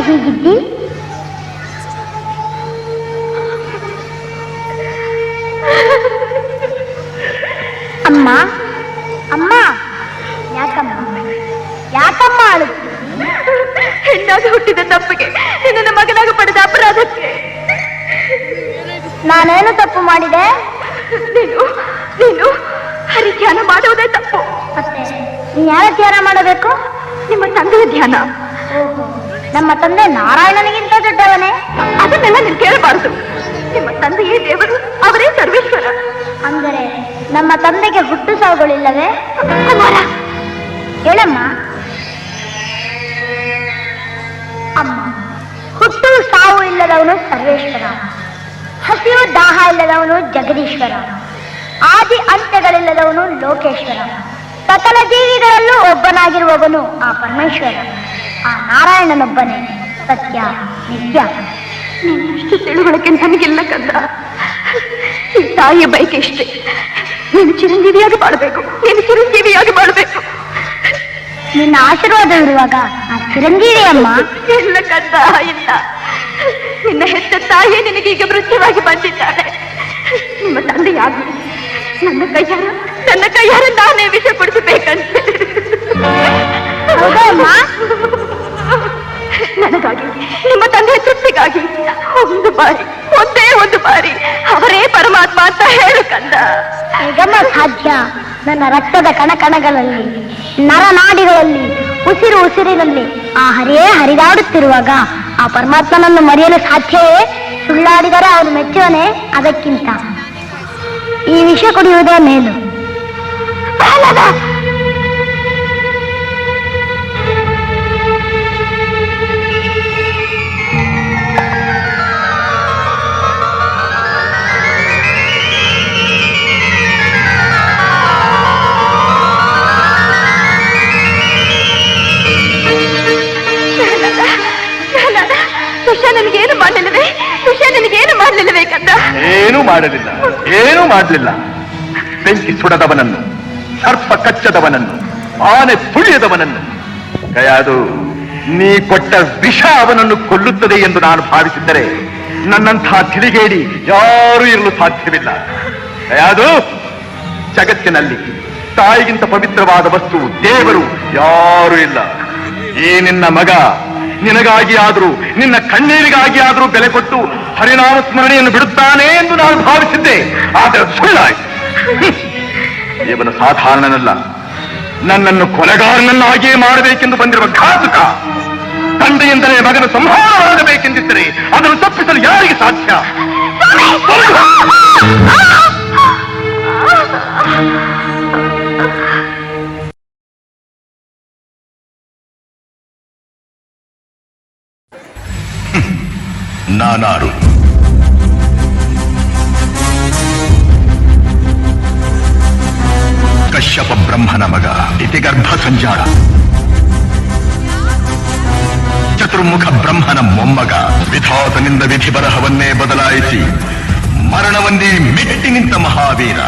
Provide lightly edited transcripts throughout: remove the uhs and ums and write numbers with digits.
ಹೀಗಿದ್ದಿ? ಅಮ್ಮ ಅಮ್ಮ, ಯಾಕಮ್ಮ ಯಾಕಮ್ಮ ಅಳುತ್ತಿ? ಹೆಣ್ಣಾಗಿ ಹುಟ್ಟಿದ ತಪ್ಪಿಗೆ, ನಿನ್ನ ಮಗನಾಗ ಪಡೆದ ಅಪರಾಧಕ್ಕೆ ನಾನೇನು ತಪ್ಪು ಮಾಡಿದೆ? ನೀನು ನೀನು ಹರಿ ಧ್ಯಾನ ಮಾಡುವುದೇ ತಪ್ಪು. ಮತ್ತೆ ನೀನ್ ಯಾರ ಧ್ಯಾನ ಮಾಡಬೇಕು? ನಿಮ್ಮ ತಂದೆಯ ಧ್ಯಾನ. ನಮ್ಮ ತಂದೆ ನಾರಾಯಣನಿಗಿಂತ ದೊಡ್ಡವನೇ? ಅದನ್ನೆಲ್ಲ ನೀನು ಕೇಳಬಾರದು. ನಿಮ್ಮ ತಂದೆಯೇ ದೇವರು, ಅವರೇ ಸರ್ವೇಶ್ವರ. ಅಂದರೆ ನಮ್ಮ ತಂದೆಗೆ ಹುಟ್ಟು ಸಾವುಗಳಿಲ್ಲವೇ? ಕುಮಾರ, ಹೇಳಮ್ಮ. ಅಮ್ಮ, ಹುಟ್ಟು ಸಾವು ಇಲ್ಲದವನು ಸರ್ವೇಶ್ವರ, ಹಸಿವು ದಾಹ ಇಲ್ಲದವನು ಜಗದೀಶ್ವರ, ಆದಿ ಅಂತ್ಯಗಳಿಲ್ಲದವನು ಲೋಕೇಶ್ವರ, ಸಕಲ ಜೀವಿಗಳಲ್ಲೂ ಒಬ್ಬನಾಗಿರುವವನು ಆ ಪರಮೇಶ್ವರ. ಆ ನಾರಾಯಣನೊಬ್ಬನೇ ಸತ್ಯ ನಿತ್ಯ. ನೀನಿಷ್ಟು ತಿಳುವಳಿಕೆ ನನಗಿಲ್ಲ ಕಂದ. ಈ ತಾಯಿಯ ಬಯಕೆ ಇಷ್ಟೇ, ನೀನು ಚಿರಂಜೀವಿಯಾಗಿ ಬಾಳಬೇಕು, ನೀನು ಚಿರಂಜೀವಿಯಾಗಿ ಬಾಳಬೇಕು. ನಿನ್ನ ಆಶೀರ್ವಾದವಿರುವಾಗ ಆ ಚಿರಂಜೀವಿ ಅಮ್ಮ. ಇಲ್ಲ ಕಂದ, ಇಲ್ಲ. ನಿನ್ನ ಹೆತ್ತ ತಾಯಿ ನಿನಗೀಗ ಮೃತ್ಯುವಾಗಿ ಬಂದಿದ್ದಾಳೆ. ನಿಮ್ಮ ತಂದೆಯಾಗಿ ನನ್ನ ಕೈಯಾರ ನಾನೇ ವಿಷ ಕೊಡಿಸಬೇಕಂತೆ. ಹೌದಾ ಅಮ್ಮ? ನನಗಾಗಿ, ನಿಮ್ಮ ತಂದೆಯ ತೃಪ್ತಿಗಾಗಿ ಒಂದೇ ಒಂದು ಬಾರಿ ಅವರೇ ಪರಮಾತ್ಮ ಅಂತ ಹೇಳು ಕಂದ. ಹೇಗಮ್ಮ ಸಾಧ್ಯ? ನನ್ನ ರಕ್ತದ ಕಣಕಣಗಳಲ್ಲಿ, ನರನಾಡಿಗಳಲ್ಲಿ, ಉಸಿರಿನಲ್ಲಿ ಆ ಹರಿಯೇ ಹರಿದಾಡುತ್ತಿರುವಾಗ ಆ ಪರಮಾತ್ಮನನ್ನು ಮರೆಯಲು ಸಾಧ್ಯವೇ? ಸುಳ್ಳಾಡಿದರೆ ಅವನು ಮೆಚ್ಚುವನೇ? ಅದಕ್ಕಿಂತ ಈ ವಿಷ ಕುಡಿಯುವುದೇ ಮೇಲು. ನನಗೇನು ಮಾಡಲಿಲ್ಲವೇ? ವಿಷಯ ನಿನಗೇನು ಮಾಡಲಿಲ್ಲವೇ ಕಂದ? ಏನೂ ಮಾಡಲಿಲ್ಲ. ಬೆಂಕಿ ಸುಡದವನನ್ನು, ಸರ್ಪ ಕಚ್ಚದವನನ್ನು, ಆನೆ ತುಳಿಯದವನನ್ನು, ಕಯಾದು ನೀ ಕೊಟ್ಟ ವಿಷ ಅವನನ್ನು ಕೊಲ್ಲುತ್ತದೆ ಎಂದು ನಾನು ಭಾವಿಸಿದ್ದರೆ ನನ್ನಂತಹ ತಿಳಿಗೇಡಿ ಯಾರೂ ಇರಲು ಸಾಧ್ಯವಿಲ್ಲ. ಕಯಾದು, ಜಗತ್ತಿನಲ್ಲಿ ತಾಯಿಗಿಂತ ಪವಿತ್ರವಾದ ವಸ್ತು ದೇವರು ಯಾರೂ ಇಲ್ಲ. ಈ ನಿನ್ನ ಮಗ ನಿನಗಾಗಿ ಆದರೂ, ನಿನ್ನ ಕಣ್ಣೀರಿಗಾಗಿ ಆದರೂ ಬೆಲೆ ಕೊಟ್ಟು ಹರಿನಾಮ ಸ್ಮರಣೆಯನ್ನು ಬಿಡುತ್ತಾನೆ ಎಂದು ನಾನು ಭಾವಿಸಿದ್ದೆ. ಆದರೆ ಸುಳ್ಳಾಯಿತು. ಇವನು ಸಾಧಾರಣನಲ್ಲ, ನನ್ನನ್ನು ಕೊಲೆಗಾರನನ್ನಾಗಿಯೇ ಮಾಡಬೇಕೆಂದು ಬಂದಿರುವ ಘಾತುಕ. ತಂದೆಯಿಂದಲೇ ಮಗನ ಸಂಹಾರವಾಗಬೇಕೆಂದಿದ್ದರೆ ಅದನ್ನು ತಪ್ಪಿಸಲು ಯಾರಿಗೆ ಸಾಧ್ಯ? ನಾನಾರು? ಕಶ್ಯಪ ಬ್ರಹ್ಮನ ಮಗ, ಇತಿಗರ್ಭ ಸಂಜಾಳ, ಚತುರ್ಮುಖ ಬ್ರಹ್ಮನ ಮೊಮ್ಮಗ. ವಿಧಾತನಿಂದ ವಿಧಿ ಬರಹವನ್ನೇ ಬದಲಾಯಿಸಿ ಮರಣವನ್ನೇ ಮೆಟ್ಟಿ ನಿಂತ ಮಹಾವೀರ.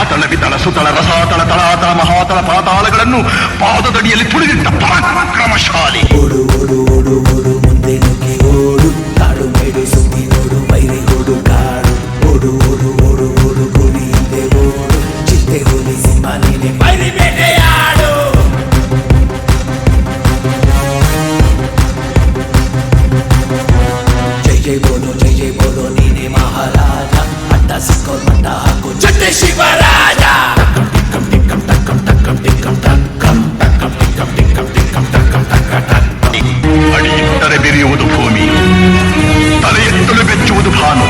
ಅತಳ ವಿತಳ ಸುತಳ ರಸಾತಳ ತಳಾತಳ ಮಹಾತಳ ಪಾತಾಳಗಳನ್ನು ಪಾದದಡಿಯಲ್ಲಿ ತುಳಿದಿಟ್ಟ ಪರಾಕ್ರಮಶಾಲಿ. ಓಡು ಓಡು ಓಡು ಓಡು ಮುಂದೆ ನುಗ್ಗಿ ಓಡು, ಕಾಡು ಮೇಡು ಸುದ್ದಿ ನೋಡು, ವೈರಿ ಓಡು ಕಾಡು. ಓಡು ಓಡು ಓಡು ಓಡು ಗುರಿ ಹಿಂದೆ ಓಡು, ಚಿಟ್ಟೆ ಹುಲಿ ಸಿಂಹ ನೀನೆ ವೈರಿ ಬೇಟೆಯಾಡು. ಜೈ ಜೈ ಬೋಲು ನೀನೆ ಮಹಾರಾಜ, ಅಡ್ಡ ಸಿಕ್ಕೋ ಮಟ್ಟ ಹಾಕು ಜಟ್ಟೆ ಶಿವರಾಜ. ಅಡಿಯಿಟ್ಟರೆ ಬೆರೆಯುವುದು ಭೂಮಿ, ತಲೆ ಎತ್ತಲು ಬೆಚ್ಚುವುದು ಭಾನು.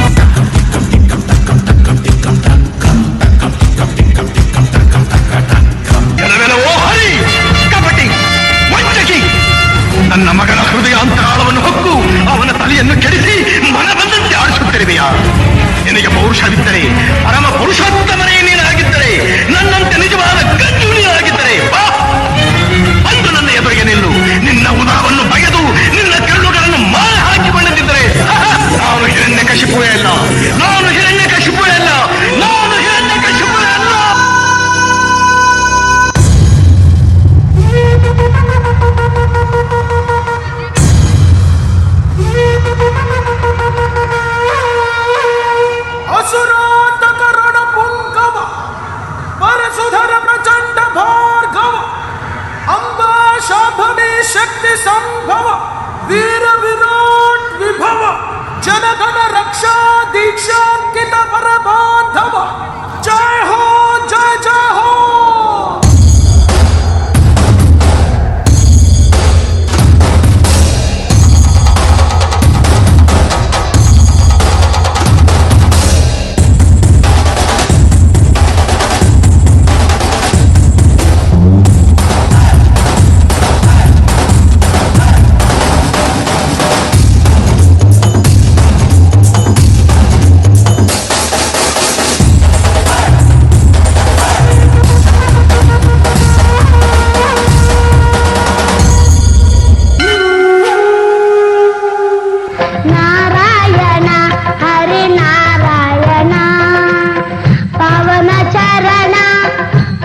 ಕೆಲವೆಲ್ಲವೋ ಹರಿ ಕಪಟಿ ವಂಚಕಿ, ನನ್ನ ಮಗನ ಹೃದಯಾಂತರಾಳವನ್ನು ಹೊಕ್ಕು ಅವನ ತಲೆಯನ್ನು ಕೆಡಿಸಿ ಮನ ಬಂದಂತೆ ಆಡಿಸುತ್ತಿರುವೆಯಾ? ನಿನಗೆ ಪೌರುಷವಿದ್ದರೆ ಪರಮ ಪುರುಷೋತ್ತಮನೇ ನೀನು ಭಿಕ್ಷಾಂಕಿತ ಪರಬಾಂಧವ ಜಯ ಹೋ ಜಯ ಜಯ ಹೋ. ನಾರಾಯಣ ಹರಿ ನಾರಾಯಣ ಪವನ ಚರಣ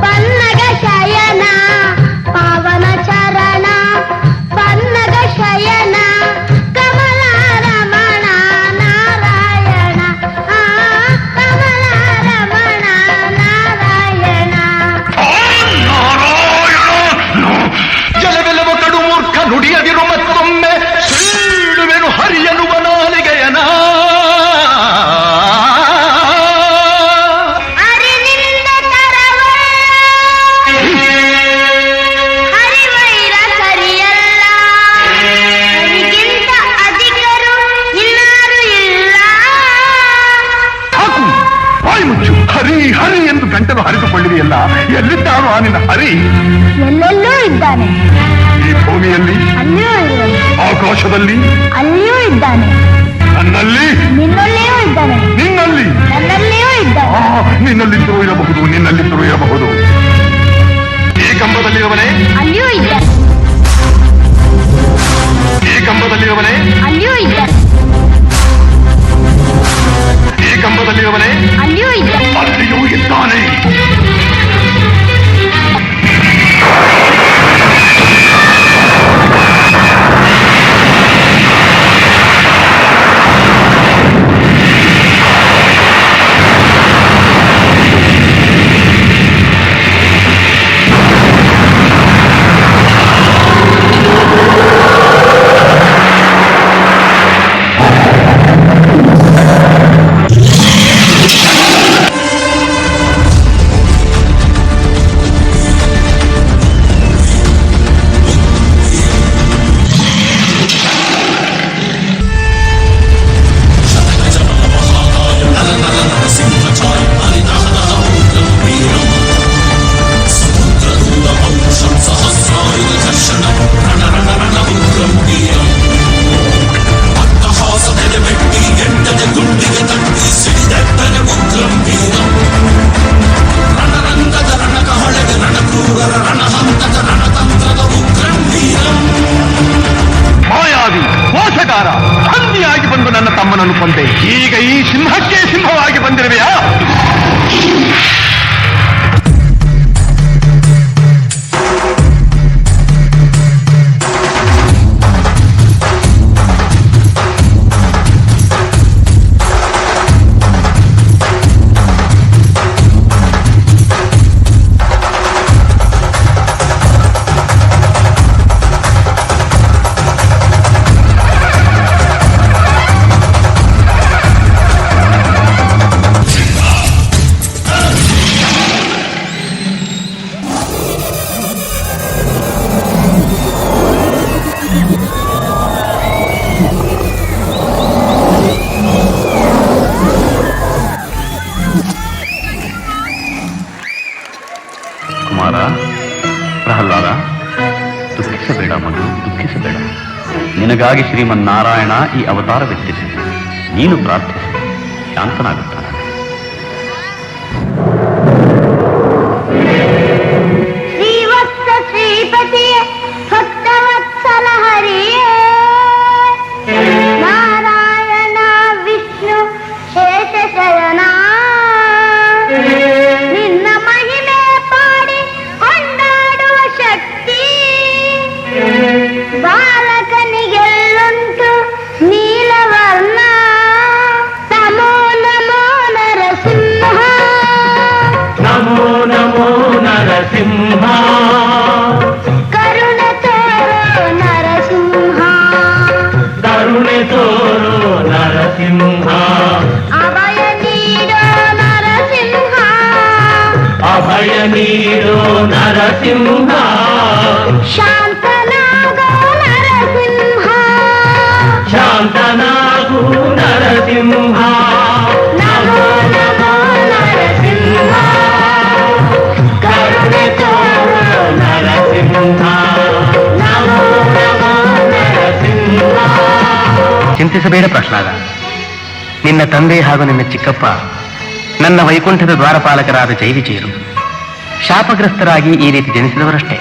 ಪನ್ನಗ ಶಯನ ಪವನ ಚರಣ ಪನ್ನಗ ಶಯನ ಕಮಲ ರಮಣ ನಾರಾಯಣ ಕಮಲ ರಮಣ ನಾರಾಯಣ. ಜಲವೆಲ್ಲವ ಕಡು ಮೂರ್ಖ ನುಡಿಯದಿರು ಮತ್ತೊಮ್ಮೆ ಸೀಳುವೆನು ಹರಿಯನುವ ನಾಲಿಗೆಯನ. ಅರಿನಿಂದ ತರವಲ್ಲ ಹರಿವೈರ ಸರಿಯಲ್ಲ ಹರಿಗಿಂತ ಅಧಿಕರು ಇನ್ನಾರು ಇಲ್ಲ. ಹಾಕು ಬಾಯಿ ಮುಚ್ಚು. ಹರಿ ಹರಿ ಎಂದು ಗಂಟಲು ಹರಿದುಕೊಳ್ಳಿದೆಯಲ್ಲ, ಎಲ್ಲಿದ್ದಾನು ಆ ನಿನ್ನ ಹರಿ? ಎಲ್ಲೆಲ್ಲೂ ಇದ್ದಾನೆ, ಈ ಭೂಮಿಯಲ್ಲಿ, ಅಲ್ಲಿಯೂ ಇದ್ದಾನೆ, ಆಕಾಶದಲ್ಲಿ, ಅಲ್ಲಿಯೂ ಇದ್ದಾನೆ, ನನ್ನಲ್ಲಿ, ನಿನ್ನಲ್ಲಿಯೂ ಇದ್ದಾನೆ, ನಿನ್ನಲ್ಲಿ. ನನ್ನಲ್ಲಿಯೂ ಇದ್ದಾನೆ. ನಿನ್ನಲ್ಲಿದ್ದರೂ ಇರಬಹುದು, ನಿನ್ನಲ್ಲಿದ್ದರೂ ಇರಬಹುದು. ಈ ಕಂಬದಲ್ಲಿರುವನೇ, ಅಲ್ಲಿಯೂ ಇದ್ದಾನೆ, ಈ ಕಂಬದಲ್ಲಿರುವನೇ, ಅಲ್ಲಿಯೂ ಇದ್ದಾನೆ, ಈ ಕಂಬದಲ್ಲಿರುವನೇ, ಅಲ್ಲಿಯೂ ಇದ್ದಾನೆ. ಅಲ್ಲಿಯೂ ಇದ್ದಾನೆ. ಮಾಯಾವಿ, ಮೋಸಗಾರ, ಹಂದಿಯಾಗಿ ಬಂದು ನನ್ನ ತಮ್ಮನನ್ನು ಕೊಂದೆ. ಈಗ ಈ ಸಿಂಹಕ್ಕೆ ಸಿಂಹವಾಗಿ ಬಂದಿರುವೆಯಾ? ಕುಮಾರ, ಪ್ರಹ್ಲಾದ, ದುಃಖಿಸಬೇಡ ಮಗು, ದುಃಖಿಸಬೇಡ. ನಿನಗಾಗಿ ಶ್ರೀಮನ್ನಾರಾಯಣ ಈ ಅವತಾರವೆತ್ತಿಸಿ ನೀನು ಪ್ರಾರ್ಥಿಸಿ ಶಾಂತನಾಗುತ್ತಾನೆ. ಶ್ರೀವತ್ಸ ಶ್ರೀಪತಿಯೇ ಭಕ್ತವತ್ಸಲ ಹರಿಯೇ ನಾರಾಯಣ ವಿಷ್ಣು ಶೇಷಶಯನ ನಿನ್ನ ಮಹಿಮೆ ಪಾಡಿ ಕೊಂಡಾಡುವ ಶಕ್ತಿ ಬಾಲಕನಿಗೆಲ್ಲುಂಟು ನೀಲವರ್ಣ. ನಮೋ ನಮೋ ನರಸಿಂಹ, ನಮೋ ನಮೋ ನರಸಿಂಹ, ಕರುಣೆ ತೋರೋ ನರಸಿಂಹ, ಕರುಣೆ ತೋರೋ ನರಸಿಂಹ, ಅಭಯ ನರಸಿಂಹ ಶಾಂತನಾಗೋ ನರಸಿಂಹ ಶಾಂತನಾಗು ನರಸಿಂಹ ನಮೋ ನಮೋ ನರಸಿಂಹ ಕರುಣೆ ತೋರು ನರಸಿಂಹ ನಮೋ ನಮೋ ನರಸಿಂಹ. ಚಿಂತಿಸಬೇಡ ಪ್ರಹ್ಲಾದ. ನಿನ್ನ ತಂದೆ ಹಾಗೂ ನಿನ್ನ ಚಿಕ್ಕಪ್ಪ ನನ್ನ ವೈಕುಂಠದ ದ್ವಾರಪಾಲಕರಾದ ಜೈವಿಜಯರು. ಶಾಪಗ್ರಸ್ತರಾಗಿ ಈ ರೀತಿ ಜನಿಸಿದವರಷ್ಟೇ.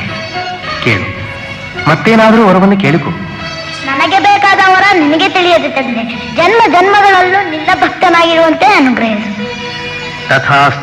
ಕೇಳು, ಮತ್ತೇನಾದರೂ ವರವನ್ನು ಕೇಳಿಕೊ. ನನಗೆ ಬೇಕಾದ ವರ ನಿನಗೆ ತಿಳಿಯದೆ ತಂದೆ. ಜನ್ಮ ಜನ್ಮಗಳಲ್ಲೂ ನಿನ್ನ ಭಕ್ತನಾಗಿರುವಂತೆ ಅನುಗ್ರಹಿಸು. ತಥಾಸ್ತು.